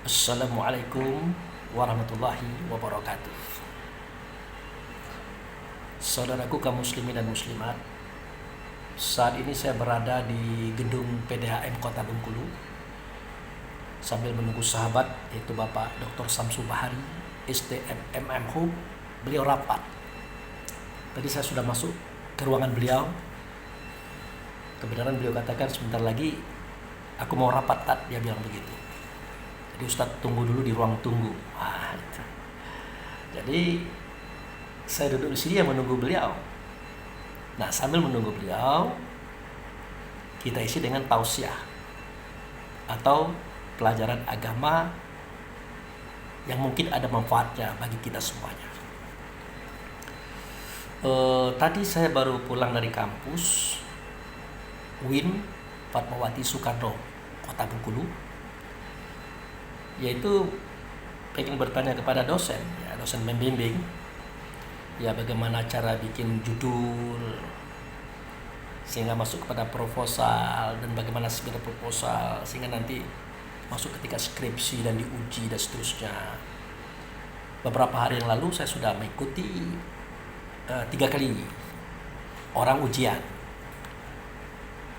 Assalamualaikum warahmatullahi wabarakatuh. Saudaraku kaum muslimin dan muslimat, saat ini saya berada di gedung PDHM Kota Bengkulu sambil menunggu sahabat yaitu Bapak Dr. Samsu Bahari, STM MM Beliau rapat. Tadi saya sudah masuk ke ruangan beliau. Kebenaran beliau katakan sebentar lagi aku mau rapat, Tat, dia bilang begitu. Jadi Ustadz tunggu dulu di ruang tunggu. Itu. Jadi saya duduk di sini yang menunggu beliau. Nah, sambil menunggu beliau, kita isi dengan tausiah atau pelajaran agama yang mungkin ada manfaatnya bagi kita semuanya. Tadi saya baru pulang dari kampus UIN Fatmawati Soekarno, Kota Bengkulu, yaitu pengen bertanya kepada dosen, ya, dosen membimbing, ya bagaimana cara bikin judul sehingga masuk kepada proposal dan bagaimana sebenarnya proposal sehingga nanti masuk ketika skripsi dan diuji dan seterusnya. Beberapa hari yang lalu saya sudah mengikuti 3 kali orang ujian.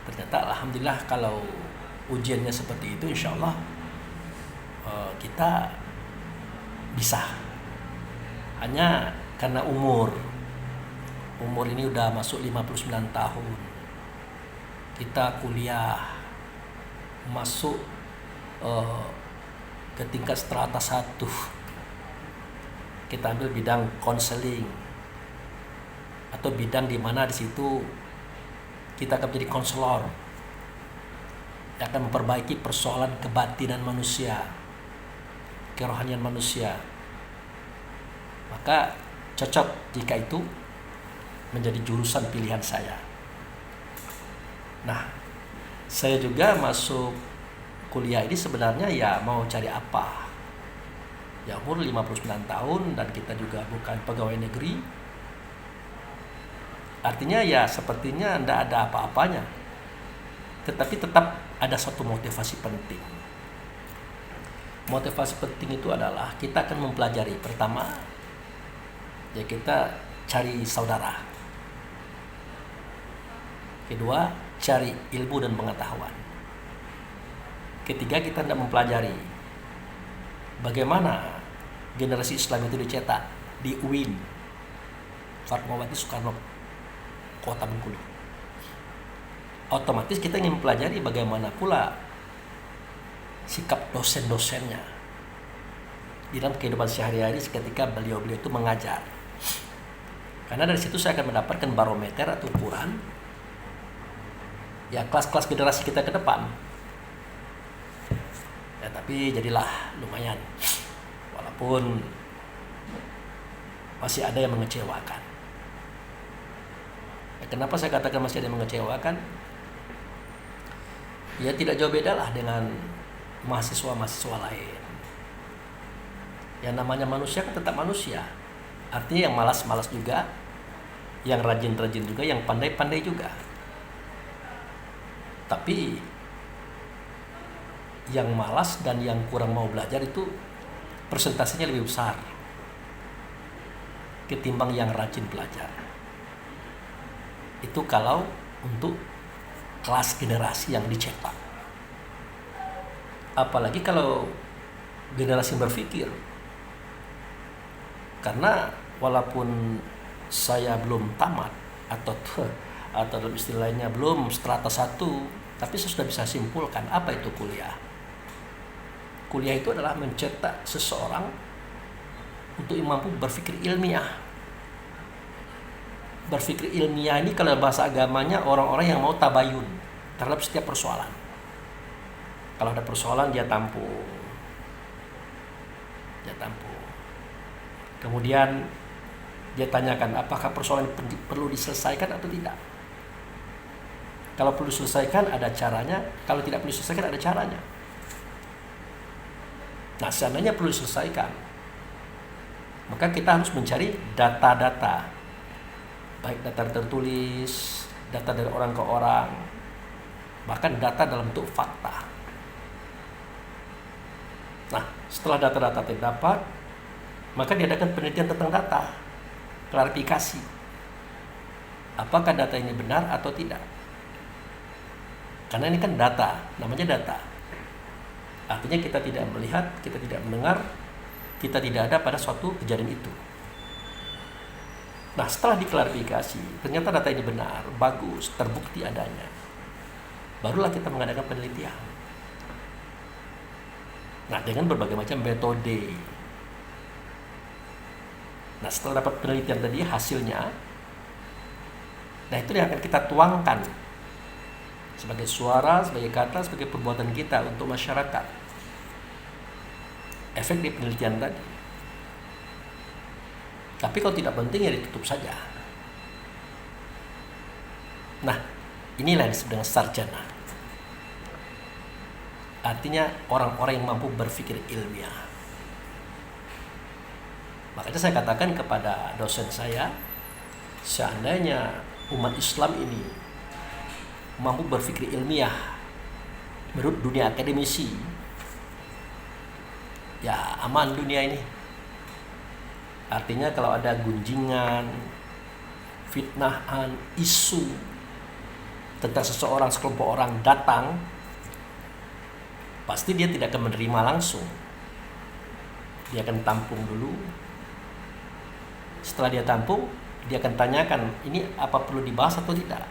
Ternyata alhamdulillah kalau ujiannya seperti itu, insya Allah kita bisa. Hanya karena umur ini udah masuk 59 tahun, kita kuliah masuk ke tingkat strata 1, kita ambil bidang konseling atau bidang di mana di situ kita akan menjadi konselor yang akan memperbaiki persoalan kebatinan manusia, kerohanian manusia. Maka cocok jika itu menjadi jurusan pilihan saya. Nah, saya juga masuk kuliah ini sebenarnya ya mau cari apa? Ya umur 59 tahun dan kita juga bukan pegawai negeri. Artinya ya sepertinya tidak ada apa-apanya. Tetapi tetap ada satu motivasi penting. Motivasi penting itu adalah kita akan mempelajari. Pertama, ya kita cari saudara. Kedua, cari ilmu dan pengetahuan. Ketiga, kita hendak mempelajari bagaimana generasi Islam itu dicetak di UIN Fatmawati Soekarno, Kota Bengkulu. Otomatis kita ingin mempelajari bagaimana pula sikap dosen-dosennya di dalam kehidupan sehari-hari ketika beliau-beliau itu mengajar. Karena dari situ saya akan mendapatkan barometer atau ukuran ya kelas-kelas generasi kita ke depan. Ya tapi jadilah lumayan, walaupun masih ada yang mengecewakan. Ya, kenapa saya katakan masih ada yang mengecewakan? Ya tidak jauh beda lah dengan mahasiswa-mahasiswa lain. Yang namanya manusia kan tetap manusia. Artinya yang malas-malas juga, yang rajin-rajin juga, yang pandai-pandai juga. Tapi yang malas dan yang kurang mau belajar itu persentasenya lebih besar ketimbang yang rajin belajar. Itu kalau untuk kelas generasi yang dicetak. Apalagi kalau generasi berpikir. Karena walaupun saya belum tamat atau dalam istilahnya belum strata 1, tapi saya sudah bisa simpulkan apa itu kuliah. Kuliah itu adalah mencetak seseorang untuk mampu berpikir ilmiah. Berpikir ilmiah ini kalau bahasa agamanya orang-orang yang mau tabayun terhadap setiap persoalan. Kalau ada persoalan dia tampung. Kemudian dia tanyakan apakah persoalan perlu diselesaikan atau tidak. Kalau perlu diselesaikan ada caranya, kalau tidak perlu diselesaikan ada caranya. Nah, seandainya perlu diselesaikan, maka kita harus mencari data-data, baik data tertulis, data dari orang ke orang, bahkan data dalam bentuk fakta. Nah, setelah data-data terdapat, maka diadakan penelitian tentang data, klarifikasi. Apakah data ini benar atau tidak? Karena ini kan data, namanya data. Artinya kita tidak melihat, kita tidak mendengar, kita tidak ada pada suatu kejadian itu. Nah, setelah diklarifikasi, ternyata data ini benar, bagus, terbukti adanya. Barulah kita mengadakan penelitian. Nah, dengan berbagai macam metode. Nah, setelah dapat penelitian tadi, hasilnya, nah itu yang akan kita tuangkan sebagai suara, sebagai kata, sebagai perbuatan kita untuk masyarakat. Efek di penelitian tadi. Tapi kalau tidak penting ya ditutup saja. Nah, inilah yang disebut dengan sarjana. Artinya orang-orang yang mampu berpikir ilmiah. Makanya saya katakan kepada dosen saya, seandainya umat Islam ini mampu berpikir ilmiah menurut dunia akademisi, ya aman dunia ini. Artinya kalau ada gunjingan, fitnahan, isu tentang seseorang, sekelompok orang datang, pasti dia tidak akan menerima langsung. Dia akan tampung dulu. Setelah dia tampung, dia akan tanyakan, ini apa perlu dibahas atau tidak?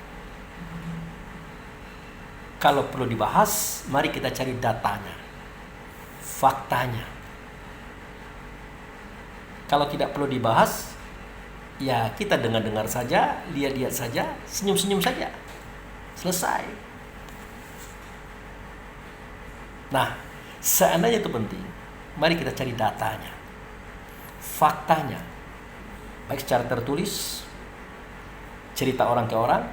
Kalau perlu dibahas, mari kita cari datanya, faktanya. Kalau tidak perlu dibahas, ya kita dengar-dengar saja, lihat-lihat saja, senyum-senyum saja. Selesai. Nah, seandainya itu penting, mari kita cari datanya, faktanya. Baik secara tertulis, cerita orang ke orang,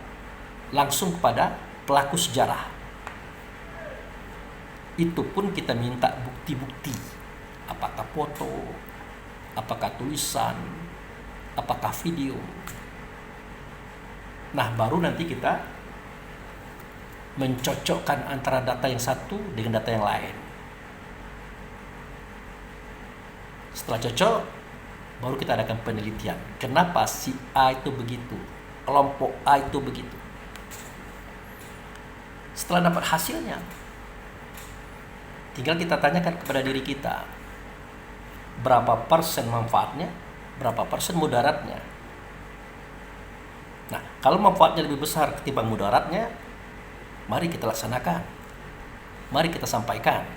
langsung kepada pelaku sejarah. Itu pun kita minta bukti-bukti. Apakah foto, apakah tulisan, apakah video. Nah, baru nanti kita mencocokkan antara data yang satu dengan data yang lain. Setelah cocok, baru kita adakan penelitian. Kenapa si A itu begitu? Kelompok A itu begitu. Setelah dapat hasilnya, tinggal kita tanyakan kepada diri kita, berapa persen manfaatnya, berapa persen mudaratnya. Nah, kalau manfaatnya lebih besar ketimbang mudaratnya, mari kita laksanakan, mari kita sampaikan.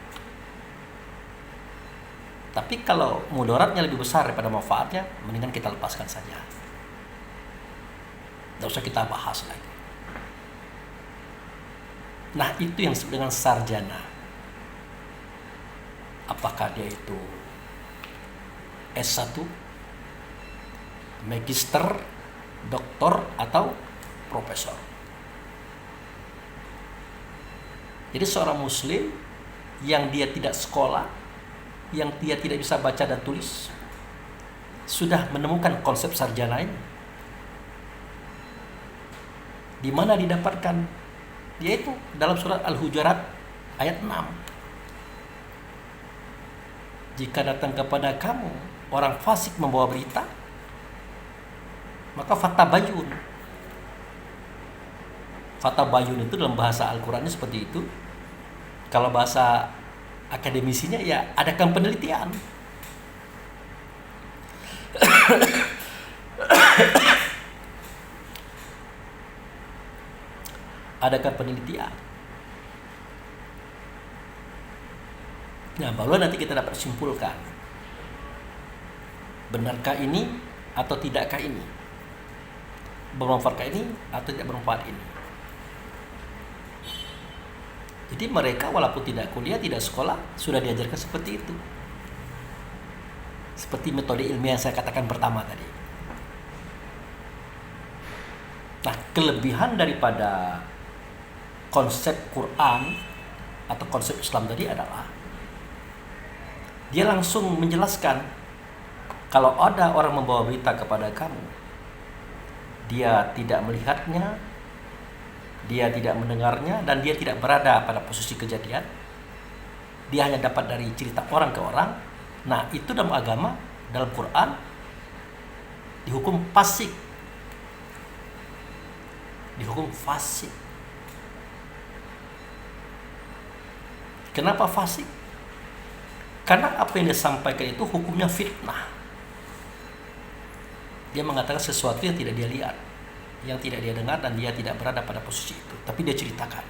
Tapi kalau mudaratnya lebih besar daripada manfaatnya, mendingan kita lepaskan saja. Tidak usah kita bahas lagi. Nah, itu yang disebut dengan sarjana. Apakah dia itu S1, magister, doktor, atau profesor. Jadi seorang muslim yang dia tidak sekolah, yang dia tidak bisa baca dan tulis, sudah menemukan konsep sarjana ini. Di mana didapatkan? Yaitu dalam surat Al-Hujurat ayat 6. Jika datang kepada kamu orang fasik membawa berita, maka fatabayun. Fatabayun itu dalam bahasa Al-Qur'annya seperti itu. Kalau bahasa akademisinya ya adakan penelitian. Adakan penelitian. Nah, baru nanti kita dapat simpulkan, benarkah ini atau tidakkah ini, bermanfaatkah ini atau tidak bermanfaat ini. Jadi mereka walaupun tidak kuliah, tidak sekolah, sudah diajarkan seperti itu. Seperti metode ilmiah yang saya katakan pertama tadi. Nah, kelebihan daripada konsep Quran atau konsep Islam tadi adalah dia langsung menjelaskan, kalau ada orang membawa berita kepada kamu, dia tidak melihatnya, dia tidak mendengarnya, dan dia tidak berada pada posisi kejadian, dia hanya dapat dari cerita orang ke orang. Nah, itu dalam agama, dalam Quran dihukum fasik. Dihukum fasik. Kenapa fasik? Karena apa yang dia sampaikan itu hukumnya fitnah. Dia mengatakan sesuatu yang tidak dia lihat, yang tidak dia dengar, dan dia tidak berada pada posisi itu. Tapi dia ceritakan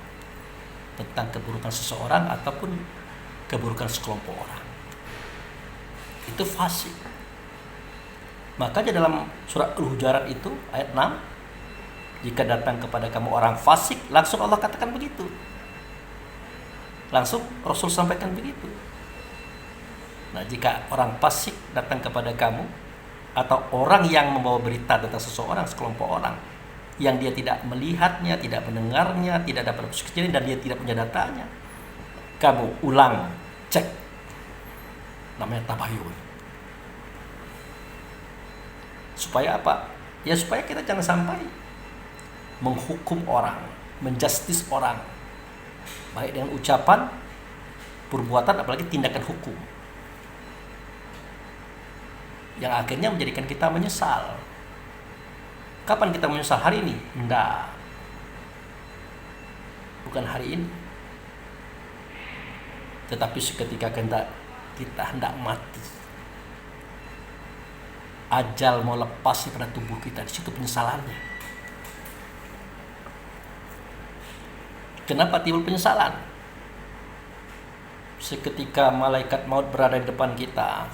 tentang keburukan seseorang ataupun keburukan sekelompok orang. Itu fasik. Makanya dalam surat Al-Hujurat itu ayat 6, jika datang kepada kamu orang fasik, langsung Allah katakan begitu. Langsung Rasul sampaikan begitu. Nah, jika orang fasik datang kepada kamu, atau orang yang membawa berita tentang seseorang, sekelompok orang, yang dia tidak melihatnya, tidak mendengarnya, tidak dapat kejadian, dan dia tidak punya datanya, kamu ulang, cek. Namanya tabayun. Supaya apa? Ya supaya kita jangan sampai menghukum orang, menjustis orang, baik dengan ucapan, perbuatan, apalagi tindakan hukum, yang akhirnya menjadikan kita menyesal. Kapan kita menyesal? Hari ini? Enggak. Bukan hari ini. Tetapi seketika kita hendak mati, ajal mau lepas pada tubuh kita, di situ penyesalannya. Kenapa timbul penyesalan? Seketika malaikat maut berada di depan kita,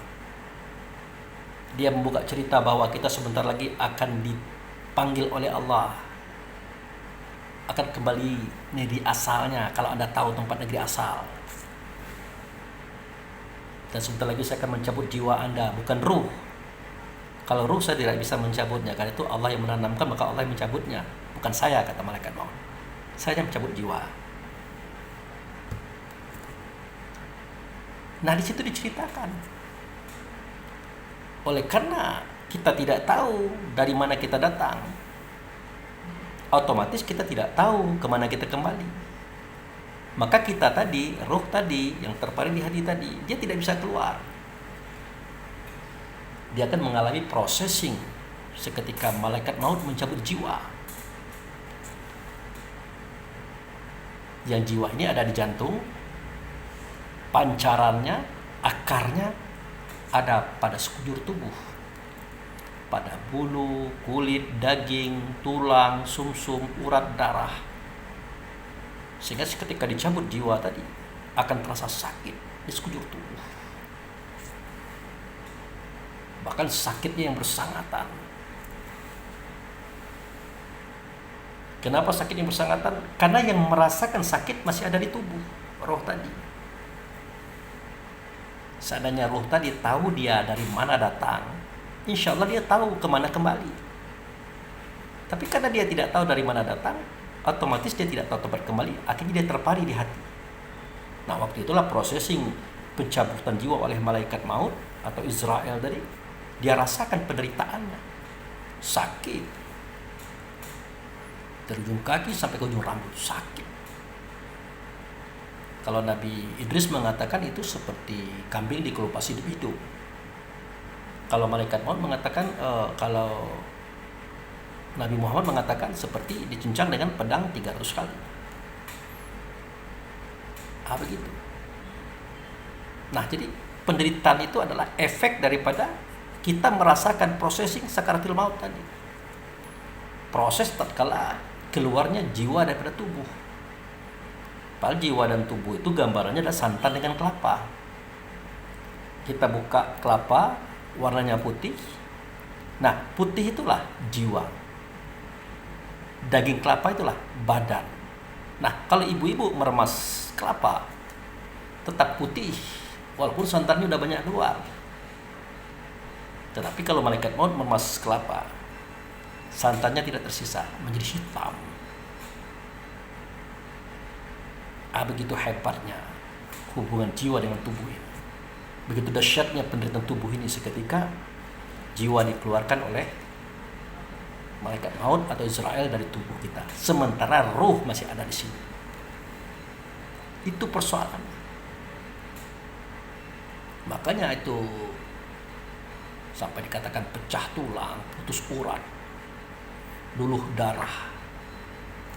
dia membuka cerita bahwa kita sebentar lagi akan dipanggil oleh Allah, akan kembali negeri asalnya, kalau Anda tahu tempat negeri asal. Dan sebentar lagi saya akan mencabut jiwa Anda, bukan ruh. Kalau ruh saya tidak bisa mencabutnya, karena itu Allah yang menanamkan, maka Allah yang mencabutnya, bukan saya, kata malaikat maut. Saya yang mencabut jiwa. Nah, di situ diceritakan. Oleh karena kita tidak tahu dari mana kita datang, otomatis kita tidak tahu kemana kita kembali. Maka kita tadi, ruh tadi yang terparing di hati tadi, dia tidak bisa keluar. Dia akan mengalami processing seketika malaikat maut mencabut jiwa. Yang jiwa ini ada di jantung, pancarannya, akarnya ada pada sekujur tubuh, pada bulu, kulit, daging, tulang, sumsum, urat, darah. Sehingga ketika dicabut jiwa tadi akan terasa sakit di sekujur tubuh. Bahkan sakitnya yang bersangatan. Kenapa sakit yang bersangatan? Karena yang merasakan sakit masih ada di tubuh, roh tadi. Seandainya ruh tadi tahu dia dari mana datang, insya Allah dia tahu kemana kembali. Tapi karena dia tidak tahu dari mana datang, otomatis dia tidak tahu tempat kembali, akhirnya dia terpari di hati. Nah, waktu itulah processing pencabutan jiwa oleh malaikat maut atau Israel tadi, dia rasakan penderitaannya, sakit dari ujung kaki sampai ke ujung rambut, sakit. Kalau Nabi Idris mengatakan itu seperti kambing dikelupas hidup-hidup. Kalau malaikat maut mengatakan, kalau Nabi Muhammad mengatakan seperti dicincang dengan pedang 300 kali. Begitu. Nah, jadi penderitaan itu adalah efek daripada kita merasakan processing sakaratul maut tadi. Proses tatkala keluarnya jiwa daripada tubuh. Padahal jiwa dan tubuh itu gambarannya adalah santan dengan kelapa. Kita buka kelapa, warnanya putih. Nah, putih itulah jiwa. Daging kelapa itulah badan. Nah, kalau ibu-ibu meremas kelapa, tetap putih, walaupun santannya udah banyak keluar. Tetapi kalau malaikat maut meremas kelapa, santannya tidak tersisa, menjadi hitam. Begitu hebatnya hubungan jiwa dengan tubuh ini. Begitu dahsyatnya penderitaan tubuh ini seketika jiwa dikeluarkan oleh malaikat maut atau Israel dari tubuh kita, sementara ruh masih ada di sini. Itu persoalan. Makanya itu sampai dikatakan pecah tulang, putus urat, luluh darah,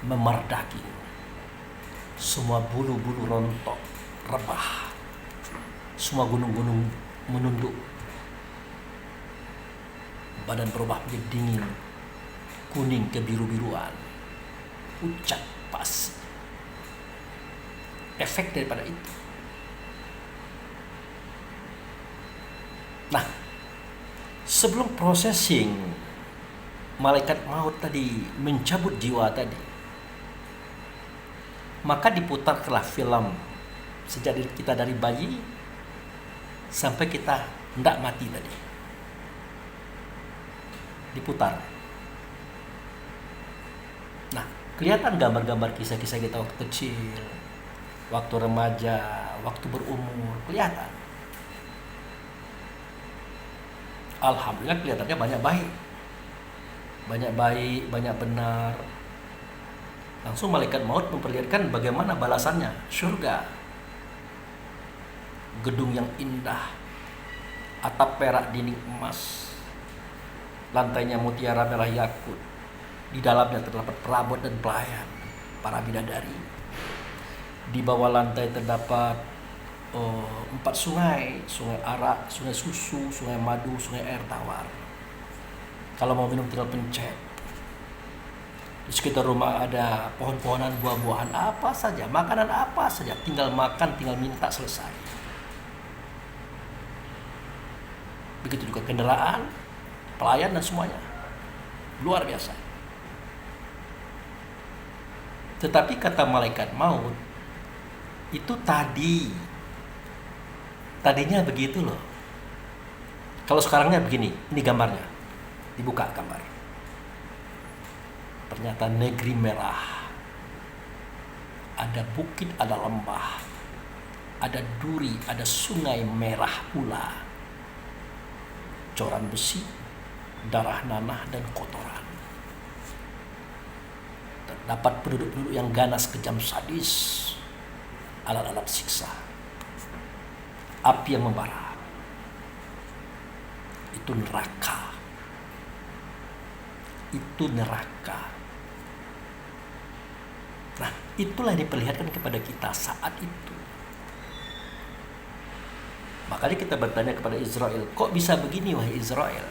memar daging, semua bulu-bulu rontok, rebah, semua gunung-gunung menunduk, badan berubah menjadi dingin, kuning kebiru-biruan, pucat, pas. Efek daripada itu. Nah, sebelum processing, malaikat maut tadi mencabut jiwa tadi, maka diputarkanlah film sejak kita dari bayi sampai kita hendak mati tadi. Diputar. Nah, kelihatan gambar-gambar kisah-kisah kita waktu kecil, waktu remaja, waktu berumur, kelihatan. Alhamdulillah kelihatannya banyak baik, banyak benar. Langsung malaikat maut memperlihatkan bagaimana balasannya, surga, gedung yang indah, atap perak, dinding emas, lantainya mutiara merah yakut, di dalamnya terdapat perabot dan pelayan, para bidadari. Di bawah lantai terdapat 4 sungai, sungai arak, sungai susu, sungai madu, sungai air tawar. Kalau mau minum tinggal pencet. Di sekitar rumah ada pohon-pohonan, buah-buahan apa saja, makanan apa saja, tinggal makan, tinggal minta, selesai. Begitu juga kendaraan, pelayan dan semuanya. Luar biasa. Tetapi kata malaikat maut, itu tadinya begitu loh. Kalau sekarangnya begini, ini gambarnya. Dibuka gambar. Ternyata negeri merah. Ada bukit, ada lembah. Ada duri, ada sungai merah pula. Coran besi, darah nanah dan kotoran. Terdapat penduduk-penduduk yang ganas, kejam, sadis. Alat-alat siksa. Api yang membara. Itu neraka. Itu neraka. Nah, itulah yang diperlihatkan kepada kita saat itu. Makanya kita bertanya kepada Israel, kok bisa begini wahai Israel?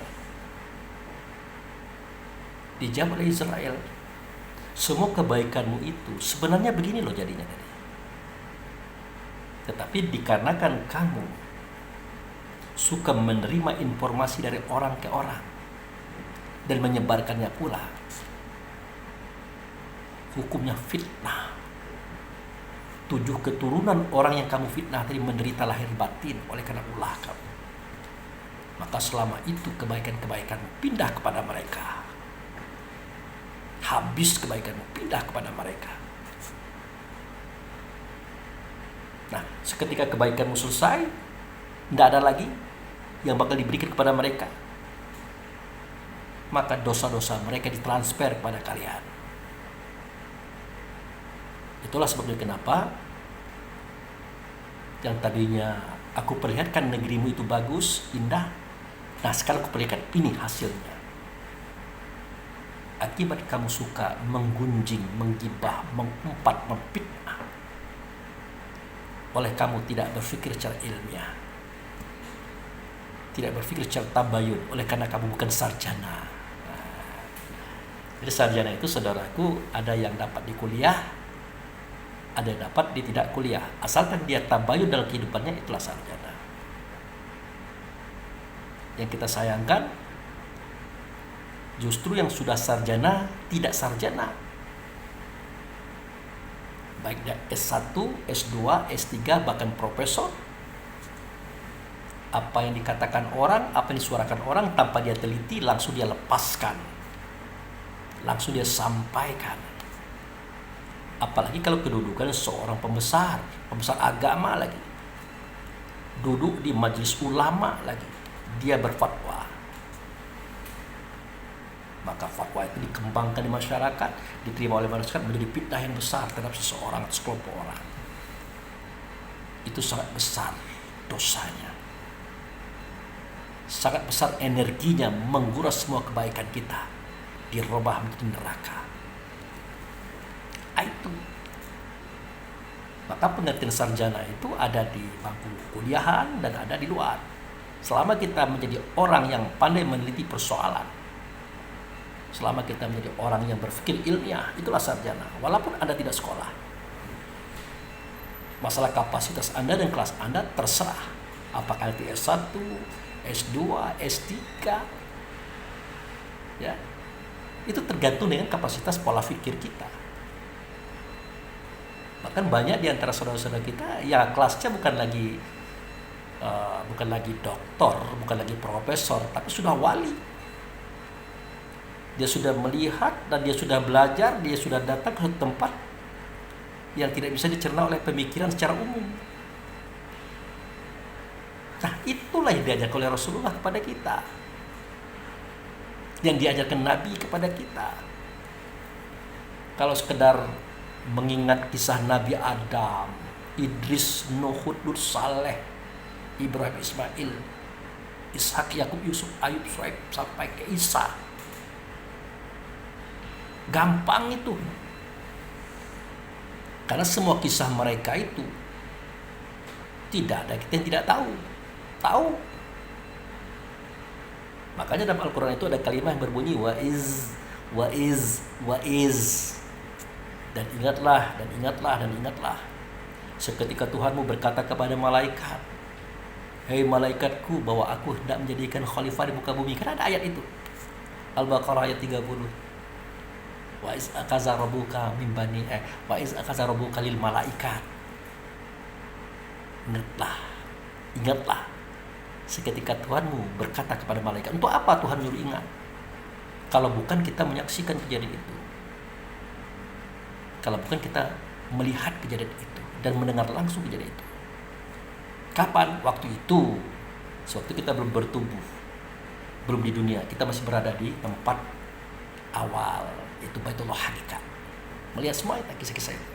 Dijawab oleh Israel, semua kebaikanmu itu sebenarnya begini loh jadinya tadi. Tetapi dikarenakan kamu suka menerima informasi dari orang ke orang dan menyebarkannya pula, hukumnya fitnah. 7 keturunan orang yang kamu fitnah tadi menderita lahir batin oleh karena ulah kamu. Maka selama itu kebaikan-kebaikan pindah kepada mereka. Habis kebaikanmu pindah kepada mereka. Nah, seketika kebaikanmu selesai, tidak ada lagi yang bakal diberikan kepada mereka. Maka dosa-dosa mereka ditransfer kepada kalian. Itulah sebabnya kenapa yang tadinya aku perlihatkan negerimu itu bagus, indah. Nah, sekarang aku perlihatkan ini hasilnya. Akibat kamu suka menggunjing, menggibah, mengumpat, memfitnah. Oleh kamu tidak berpikir secara ilmiah, tidak berpikir secara tabayun, oleh karena kamu bukan sarjana. Jadi sarjana itu saudaraku, ada yang dapat di kuliah, ada yang dapat di tidak kuliah. Asalkan dia tabayun dalam kehidupannya, itulah sarjana. Yang kita sayangkan, justru yang sudah sarjana tidak sarjana. Baik dia S1, S2, S3, bahkan profesor. Apa yang dikatakan orang, apa yang disuarakan orang, tanpa dia teliti, langsung dia lepaskan. Langsung dia sampaikan. Apalagi kalau kedudukan seorang pembesar agama lagi. Duduk di majelis ulama lagi. Dia berfatwa. Maka fatwa itu dikembangkan di masyarakat, diterima oleh masyarakat, menjadi fitnah yang besar terhadap seseorang atau sekelompok orang. Itu sangat besar dosanya. sangat besar energinya menguras semua kebaikan kita, dirubah menjadi neraka. Itu. Maka pengertian sarjana itu ada di bangku kuliahan dan ada di luar. Selama kita menjadi orang yang pandai meneliti persoalan, selama kita menjadi orang yang berpikir ilmiah, itulah sarjana, walaupun Anda tidak sekolah. Masalah kapasitas Anda dan kelas Anda terserah, apakah itu S1, S2, S3, ya, itu tergantung dengan kapasitas pola pikir kita. Bahkan banyak di antara saudara-saudara kita, ya kelasnya bukan lagi doktor, bukan lagi profesor, tapi sudah wali. Dia sudah melihat dan dia sudah belajar, dia sudah datang ke tempat yang tidak bisa dicerna oleh pemikiran secara umum. Nah, itulah yang diajarkan oleh Rasulullah kepada kita, yang diajarkan Nabi kepada kita. Kalau sekedar mengingat kisah Nabi Adam, Idris, Nuh, Hud, Saleh, Ibrahim, Ismail, Ishak, Yakub, Yusuf, Ayub, Shuaib sampai ke Isa, gampang itu. Karena semua kisah mereka itu tidak ada kita yang tidak tahu. Makanya dalam Al-Quran itu ada kalimat yang berbunyi wa iz. Dan ingatlah. Seketika Tuhanmu berkata kepada malaikat, hei malaikatku, bahwa aku hendak menjadikan khalifah di muka bumi. Karena ada ayat itu, Al-Baqarah ayat 30. Wa iz akaza rabbuka min bani wa iz akaza rabbuka lil malaikat. Ingatlah seketika Tuhanmu berkata kepada malaikat. Untuk apa Tuhan nyuruh ingat? Kalau bukan kita menyaksikan kejadian itu, kalau bukan kita melihat kejadian itu dan mendengar langsung kejadian itu. Kapan? Waktu itu, sewaktu kita belum bertumbuh, belum di dunia, kita masih berada di tempat awal, itu Baitullah Hakikat, melihat semua itu, kisah-kisah itu.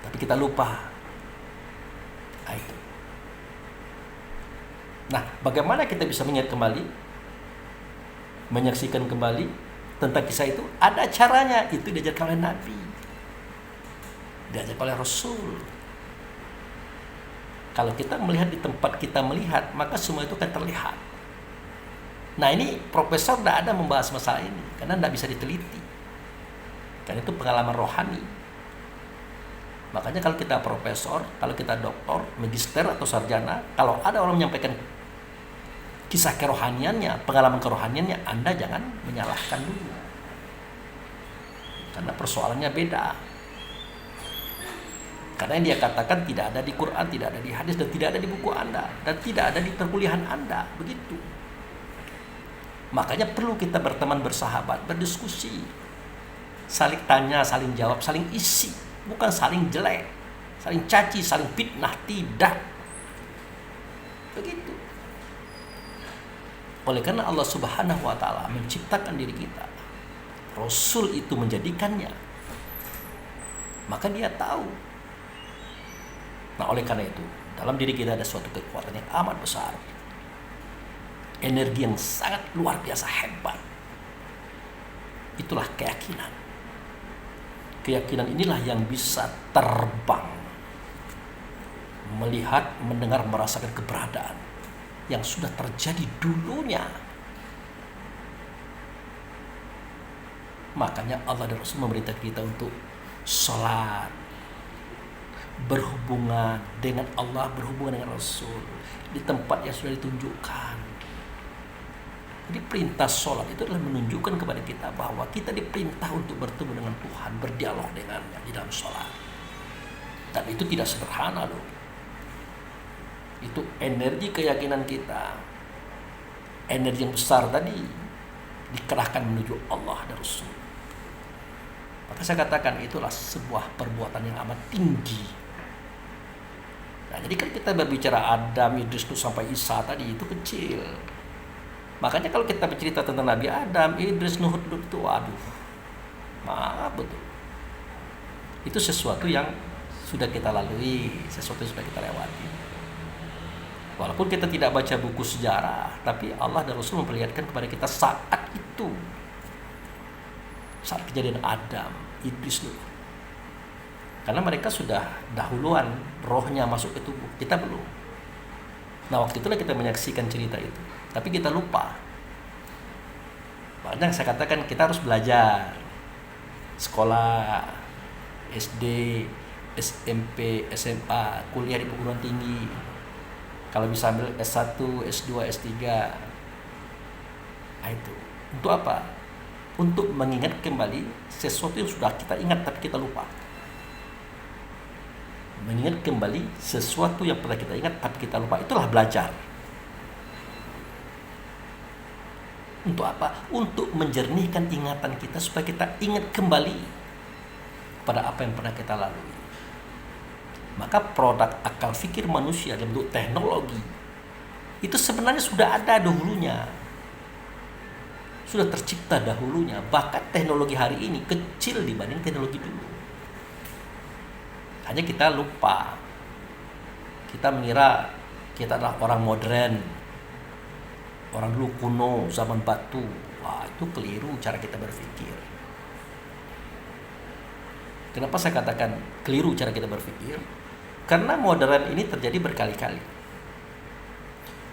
Tapi kita lupa. Itu. Nah, bagaimana kita bisa mengingat kembali, menyaksikan kembali tentang kisah itu? Ada caranya. Itu diajarkan oleh Nabi, diajarkan oleh Rasul. Kalau kita melihat di tempat kita melihat, maka semua itu akan terlihat. Nah, ini profesor tidak ada membahas masalah ini karena tidak bisa diteliti, karena itu pengalaman rohani. Makanya kalau kita profesor, kalau kita doktor, magister atau sarjana, kalau ada orang menyampaikan kisah kerohaniannya, pengalaman kerohaniannya, Anda jangan menyalahkan dulu, karena persoalannya beda. Karena yang dia katakan tidak ada di Quran, tidak ada di hadis, dan tidak ada di buku Anda, dan tidak ada di perkuliahan Anda, begitu. Makanya perlu kita berteman, bersahabat, berdiskusi, saling tanya, saling jawab, saling isi, bukan saling jelek, saling caci, saling fitnah, tidak. Begitu. Oleh karena Allah Subhanahu wa taala menciptakan diri kita, Rasul itu menjadikannya, maka dia tahu. Nah, oleh karena itu, dalam diri kita ada suatu kekuatan yang amat besar, energi yang sangat luar biasa hebat. Itulah keyakinan. Keyakinan inilah yang bisa terbang, melihat, mendengar, merasakan keberadaan yang sudah terjadi dulunya. Makanya Allah dan Rasul memerintah kita untuk sholat, berhubungan dengan Allah, berhubungan dengan Rasul di tempat yang sudah ditunjukkan. Jadi perintah sholat itu adalah menunjukkan kepada kita bahwa kita diperintah untuk bertemu dengan Tuhan, berdialog dengannya di dalam sholat. Dan itu tidak sederhana loh. Itu energi keyakinan kita, energi yang besar tadi dikerahkan menuju Allah dan Rasul. Maka saya katakan itulah sebuah perbuatan yang amat tinggi. Nah, jadi kan kita berbicara Adam, Idris, Nuh sampai Isa tadi itu kecil. Makanya kalau kita bercerita tentang Nabi Adam, Idris, Nuh, Hud itu waduh, maaf betul. Itu sesuatu yang sudah kita lalui, sesuatu yang sudah kita lewati. Walaupun kita tidak baca buku sejarah, tapi Allah dan Rasul memperlihatkan kepada kita saat itu, saat kejadian Adam, Iblis dulu. Karena mereka sudah dahuluan rohnya masuk ke tubuh, kita belum. Nah, waktu itulah kita menyaksikan cerita itu, tapi kita lupa. Makanya saya katakan kita harus belajar sekolah, SD, SMP, SMA, kuliah di perguruan tinggi. Kalau bisa ambil S1, S2, S3. Nah, itu. Untuk apa? Untuk mengingat kembali sesuatu yang sudah kita ingat tapi kita lupa. Mengingat kembali sesuatu yang pernah kita ingat tapi kita lupa. Itulah belajar. Untuk apa? Untuk menjernihkan ingatan kita supaya kita ingat kembali pada apa yang pernah kita lalui. Maka produk akal fikir manusia dalam bentuk teknologi itu sebenarnya sudah ada dahulunya, sudah tercipta dahulunya. Bahkan teknologi hari ini kecil dibanding teknologi dulu. Hanya kita lupa. Kita mengira kita adalah orang modern, orang dulu kuno, zaman batu. Wah, itu keliru cara kita berpikir. Kenapa saya katakan keliru cara kita berpikir? Karena modern ini terjadi berkali-kali.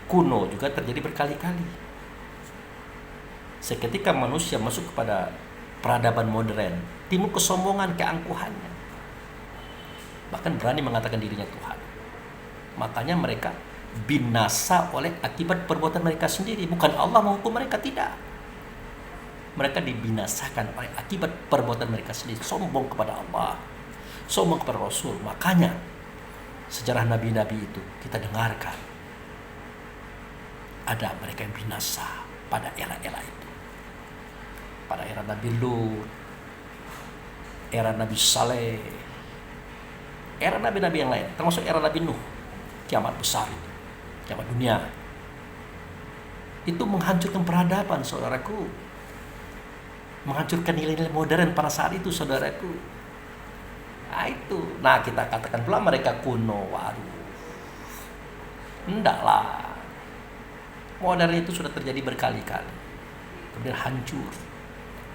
Kuno juga terjadi berkali-kali. Seketika manusia masuk kepada peradaban modern, timbul kesombongan, keangkuhannya. Bahkan berani mengatakan dirinya Tuhan. Makanya mereka binasa oleh akibat perbuatan mereka sendiri. Bukan Allah menghukum mereka, tidak. Mereka dibinasakan oleh akibat perbuatan mereka sendiri. Sombong kepada Allah, sombong kepada Rasul. Makanya sejarah nabi-nabi itu kita dengarkan, ada mereka yang binasa pada era-era itu. Pada era Nabi Lut, era Nabi Saleh, era nabi-nabi yang lain, termasuk era Nabi Nuh, kiamat besar itu, kiamat dunia. Itu menghancurkan peradaban, saudaraku. Menghancurkan nilai-nilai modern pada saat itu, saudaraku. Nah itu, nah kita katakan pula mereka kuno. Waduh, endaklah. Modern itu sudah terjadi berkali-kali, kemudian hancur.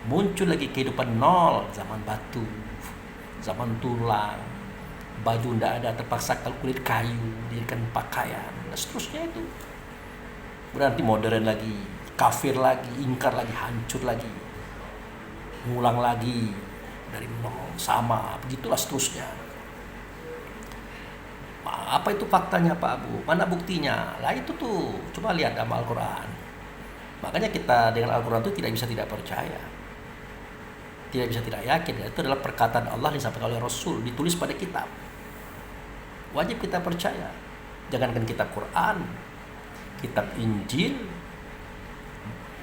Muncul lagi kehidupan nol, zaman batu, zaman tulang, baju tidak ada, terpaksa kulit kayu dijadikan pakaian, dan seterusnya itu. Berarti modern lagi, kafir lagi, ingkar lagi, hancur lagi, ngulang lagi dari nol, sama, begitulah seterusnya. Apa itu faktanya Pak Abu? Mana buktinya? Lah itu tuh, coba lihat dalam Al-Quran. Makanya kita dengan Al-Quran itu tidak bisa tidak percaya, tidak bisa tidak yakin. Itu adalah perkataan Allah yang disampaikan oleh Rasul, ditulis pada kitab. Wajib kita percaya. Jangankan kitab Quran, kitab Injil,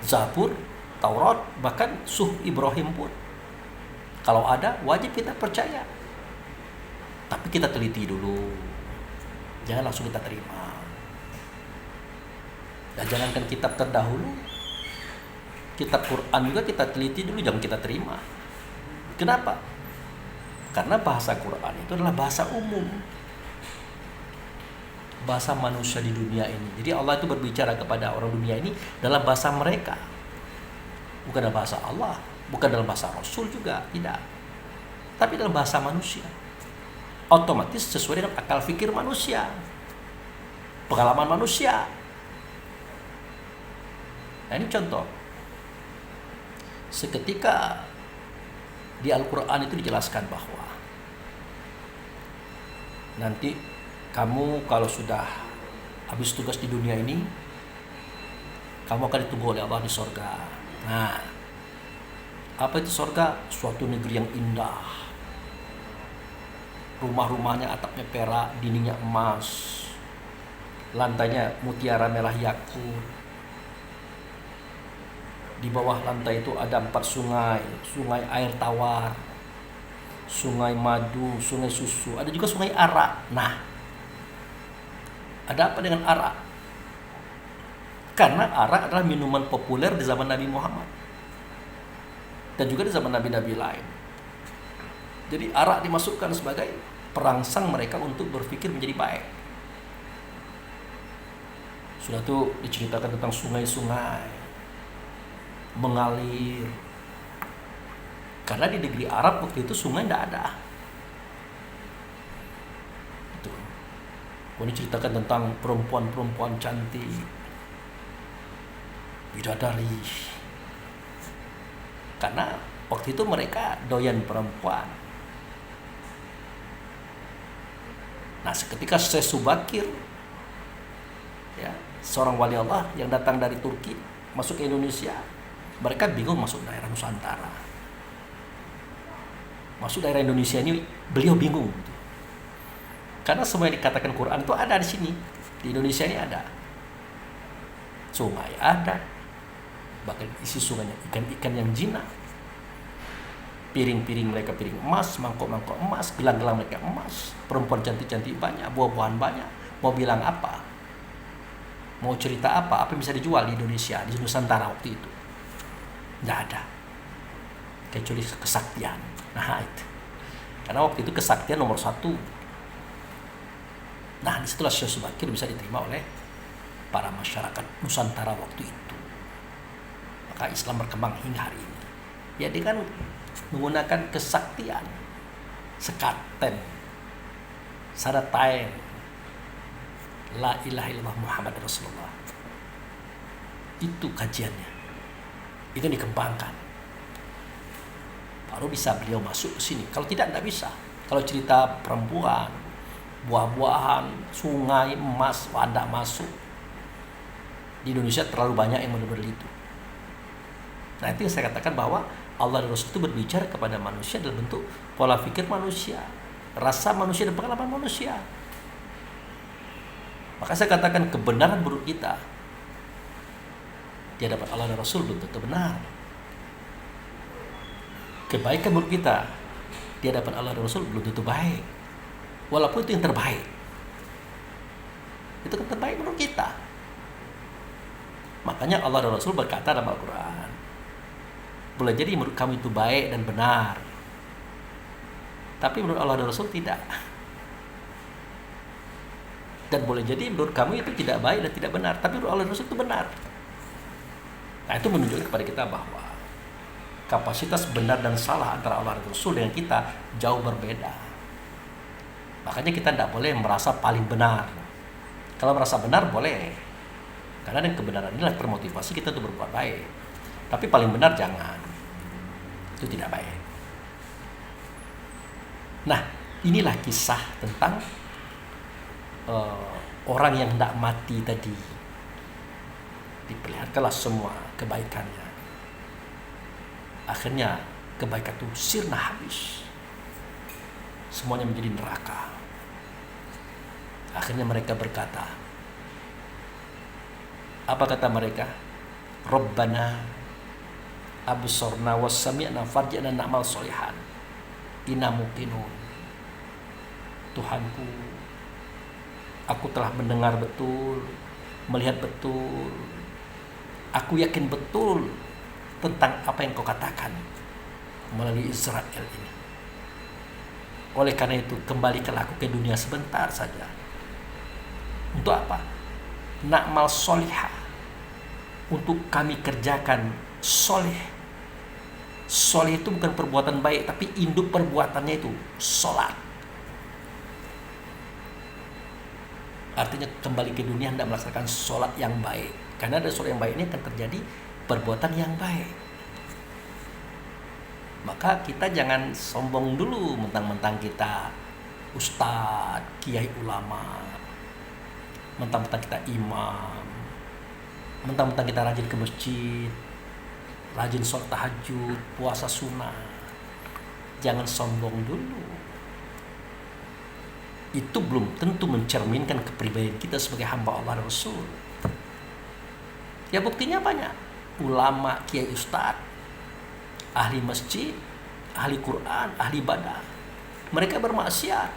Zabur, Taurat, bahkan Suhuf Ibrahim pun, kalau ada, wajib kita percaya. Tapi kita teliti dulu, jangan langsung kita terima. Dan jangankan kitab terdahulu, kitab Quran juga kita teliti dulu, jangan kita terima. Kenapa? Karena bahasa Quran itu adalah bahasa umum, bahasa manusia di dunia ini. Jadi Allah itu berbicara kepada orang dunia ini dalam bahasa mereka, bukan dalam bahasa Allah, bukan dalam bahasa Rasul juga, tidak. Tapi dalam bahasa manusia. Otomatis sesuai dengan akal fikir manusia, pengalaman manusia. Nah ini contoh. Seketika di Al-Quran itu dijelaskan bahwa nanti kamu kalau sudah habis tugas di dunia ini, kamu akan ditunggu oleh Allah di sorga. Nah, apa itu sorga? Suatu negeri yang indah. Rumah-rumahnya atapnya perak, dindingnya emas, lantainya mutiara merah yakut. Di bawah lantai itu ada 4 sungai, sungai air tawar, sungai madu, sungai susu, ada juga sungai arak. Nah, ada apa dengan arak? Karena arak adalah minuman populer di zaman Nabi Muhammad dan juga di zaman nabi-nabi lain. Jadi arak dimasukkan sebagai perangsang mereka untuk berpikir menjadi baik. Sudah tuh diceritakan tentang sungai-sungai mengalir. Karena di negeri Arab waktu itu sungai tidak ada. Itu. Kemudian diceritakan tentang perempuan-perempuan cantik, bidadari. Karena waktu itu mereka doyan perempuan. Nah, seketika Syekh Subakir, ya, seorang wali Allah yang datang dari Turki masuk ke Indonesia, mereka bingung masuk daerah Nusantara. Masuk daerah Indonesia ini beliau bingung, karena semua yang dikatakan Quran itu ada di sini, di Indonesia ini ada. Sungai ada, bahkan isi sungainya ikan-ikan yang jinak. Piring-piring mereka piring emas, mangkok-mangkok emas, gelang-gelang mereka emas, perempuan cantik-cantik banyak, buah-buahan banyak. Mau bilang apa? Mau cerita apa? Apa yang bisa dijual di Indonesia, di Nusantara waktu itu? Nggak ada, kecuali kesaktian. Nah itu, karena waktu itu kesaktian nomor 1. Nah disitulah Syekh Subakir bisa diterima oleh para masyarakat Nusantara waktu itu. Maka Islam berkembang hingga hari ini. Ya, dia kan menggunakan kesaktian, sekaten, sadatain, la ilaha illallah Muhammad Rasulullah. Itu kajiannya, itu dikembangkan. Baru bisa beliau masuk ke sini. Kalau tidak bisa. Kalau cerita perempuan, buah-buahan, sungai, emas, tidak masuk. Di Indonesia terlalu banyak yang benar-benar itu. Nah itu yang saya katakan bahwa Allah dan Rasul itu berbicara kepada manusia dalam bentuk pola pikir manusia, rasa manusia dan pengalaman manusia. Maka saya katakan kebenaran menurut kita di hadapan Allah dan Rasul belum tentu benar. Kebaikan menurut kita di hadapan Allah dan Rasul belum tentu baik, walaupun itu yang terbaik. Itu kan terbaik menurut kita. Makanya Allah dan Rasul berkata dalam Al-Quran, boleh jadi menurut kamu itu baik dan benar, tapi menurut Allah dan Rasul tidak. Dan boleh jadi menurut kamu itu tidak baik dan tidak benar, tapi menurut Allah dan Rasul itu benar. Nah itu menunjukkan kepada kita bahwa kapasitas benar dan salah antara Allah dan Rasul dengan kita jauh berbeda. Makanya kita tidak boleh merasa paling benar. Kalau merasa benar boleh, karena dengan kebenaran inilah termotivasi kita untuk berbuat baik. Tapi paling benar jangan, itu tidak baik. Nah inilah kisah tentang orang yang tidak mati tadi. Diperlihatkanlah semua kebaikannya. Akhirnya kebaikan itu sirna habis, semuanya menjadi neraka. Akhirnya mereka berkata, apa kata mereka? Rabbana absorna wassami'na farji'na na'mal solihan inna muqinun. Tuhanku, aku telah mendengar betul, melihat betul, aku yakin betul tentang apa yang kau katakan melalui Israel ini. Oleh karena itu kembalikanlah aku ke dunia sebentar saja. Untuk apa? Na'mal solihah, untuk kami kerjakan soleh. Soleh itu bukan perbuatan baik, tapi induk perbuatannya itu sholat. Artinya kembali ke dunia hendak melaksanakan sholat yang baik. Karena dari sholat yang baik ini akan terjadi perbuatan yang baik. Maka kita jangan sombong dulu mentang-mentang kita ustadz, kiai ulama, mentang-mentang kita imam, mentang-mentang kita rajin ke masjid, rajin sholat tahajud, puasa sunnah. Jangan sombong dulu. Itu belum tentu mencerminkan kepribadian kita sebagai hamba Allah dan Rasul. Ya buktinya banyak. Ulama, kiai ustadz, ahli masjid, ahli Quran, ahli ibadah, mereka bermaksiat.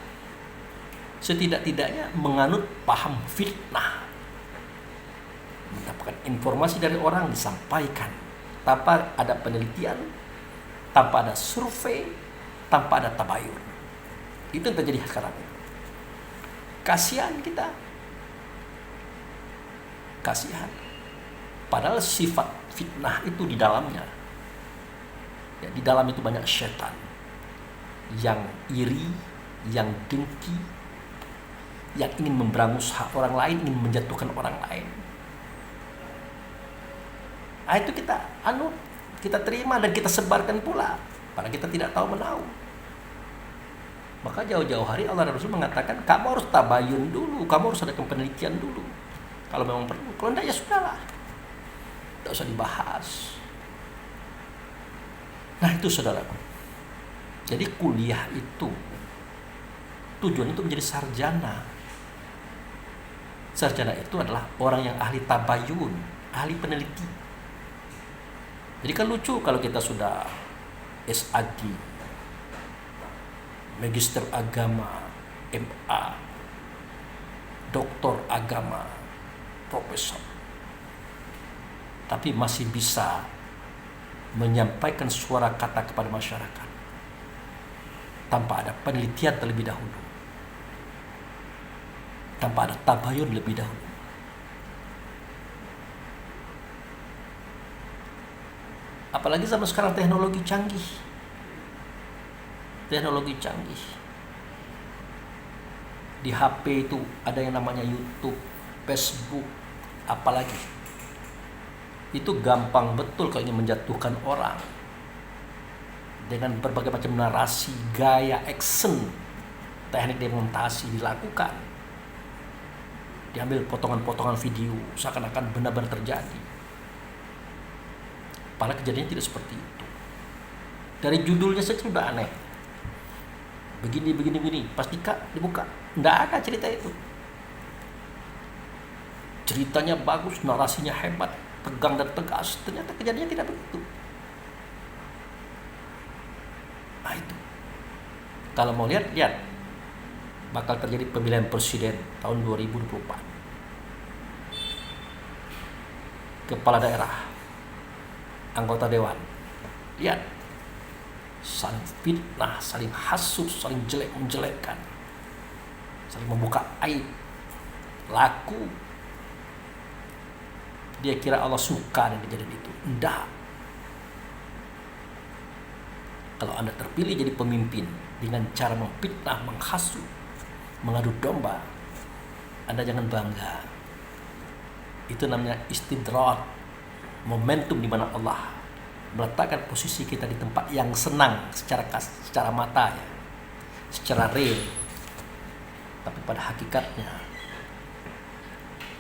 Setidak-tidaknya menganut paham fitnah, mendapatkan informasi dari orang disampaikan tanpa ada penelitian, tanpa ada survei, tanpa ada tabayun. Itu yang terjadi sekarang. Kasihan kita. kasihan. Padahal sifat fitnah itu di dalamnya. Ya, di dalam itu banyak setan yang iri, yang dengki, yang ingin memberangus hak orang lain, ingin menjatuhkan orang lain. Nah, itu kita terima dan kita sebarkan pula, padahal kita tidak tahu menahu. Maka jauh-jauh hari Allah dan Rasul mengatakan, kamu harus tabayun dulu, kamu harus adakan penelitian dulu. Kalau memang perlu, kalau tidak ya sudahlah, tidak usah dibahas. Nah itu saudaraku. Jadi kuliah itu tujuan itu menjadi sarjana. Sarjana itu adalah orang yang ahli tabayun, ahli peneliti. Jadi kan lucu kalau kita sudah SAD, Magister Agama, MA, Doktor Agama, Profesor, tapi masih bisa menyampaikan suara kata kepada masyarakat tanpa ada penelitian terlebih dahulu, tanpa ada tabayun lebih dahulu. Apalagi zaman sekarang teknologi canggih. Di HP itu ada yang namanya YouTube, Facebook, apalagi. Itu gampang betul kalau ingin menjatuhkan orang. Dengan berbagai macam narasi, gaya, action, teknik demontasi dilakukan. Diambil potongan-potongan video, seakan-akan benar-benar terjadi. Padahal kejadiannya tidak seperti itu. Dari judulnya saja sudah aneh. Begini. Pas dibuka, tidak ada cerita itu. Ceritanya bagus, narasinya hebat, tegang dan tegas. Ternyata kejadiannya tidak begitu. Nah itu. Kalau mau lihat. Bakal terjadi pemilihan presiden tahun 2024. Kepala daerah, anggota dewan. Lihat. Saling fitnah, saling hasut, saling menjelekkan. Saling membuka aib. Laku. Dia kira Allah suka dengan kejadian itu. Tidak. Kalau Anda terpilih jadi pemimpin dengan cara memfitnah, menghasut, mengadu domba, Anda jangan bangga. Itu namanya istidrat, momentum di mana Allah meletakkan posisi kita di tempat yang senang secara mata ya, secara real. Tapi pada hakikatnya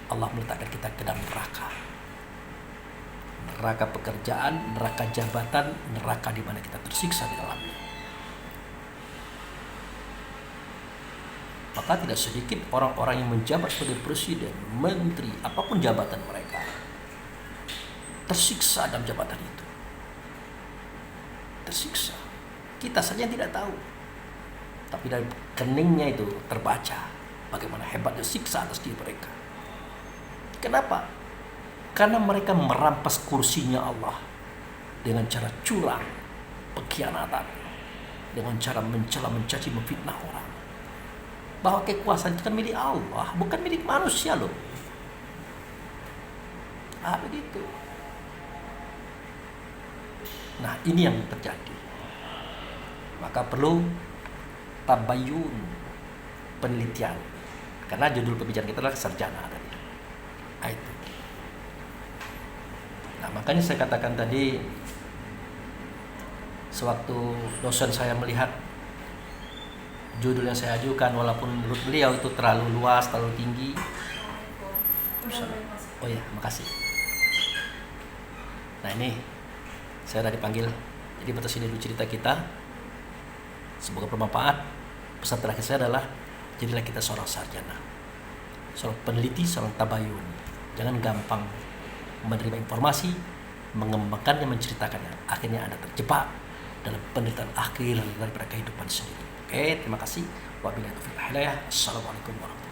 Allah meletakkan kita ke dalam neraka. Neraka pekerjaan, neraka jabatan, neraka di mana kita tersiksa di dalamnya. Maka tidak sedikit orang-orang yang menjabat sebagai presiden, menteri, apapun jabatan mereka, tersiksa dalam jabatan itu. Tersiksa. Kita saja tidak tahu. Tapi dari keningnya itu terbaca bagaimana hebatnya siksa atas diri mereka. Kenapa? Karena mereka merampas kursinya Allah dengan cara curang, pengkhianatan, dengan cara mencela, mencaci, memfitnah orang. Bahwa kekuasaan itu kan milik Allah, bukan milik manusia loh. Begitu. Nah ini yang terjadi. Maka perlu tabayun, penelitian. Karena judul pembicaraan kita adalah sarjana tadi. Nah itu. Nah makanya saya katakan tadi, sewaktu dosen saya melihat judul yang saya ajukan, walaupun menurut beliau itu terlalu luas, terlalu tinggi. Oh ya, makasih. Nah ini saya sudah dipanggil. Jadi batas ini dulu cerita kita. Semoga bermanfaat. Pesan terakhir saya adalah, jadilah kita seorang sarjana, seorang peneliti, seorang tabayun. Jangan gampang menerima informasi, mengembangkannya, menceritakannya. Akhirnya Anda terjebak dalam penderitaan akhir daripada kehidupan sendiri. Oke, terima kasih. Wabillahi taufiq wal hidayah. Assalamualaikum warahmatullahi wabarakatuh.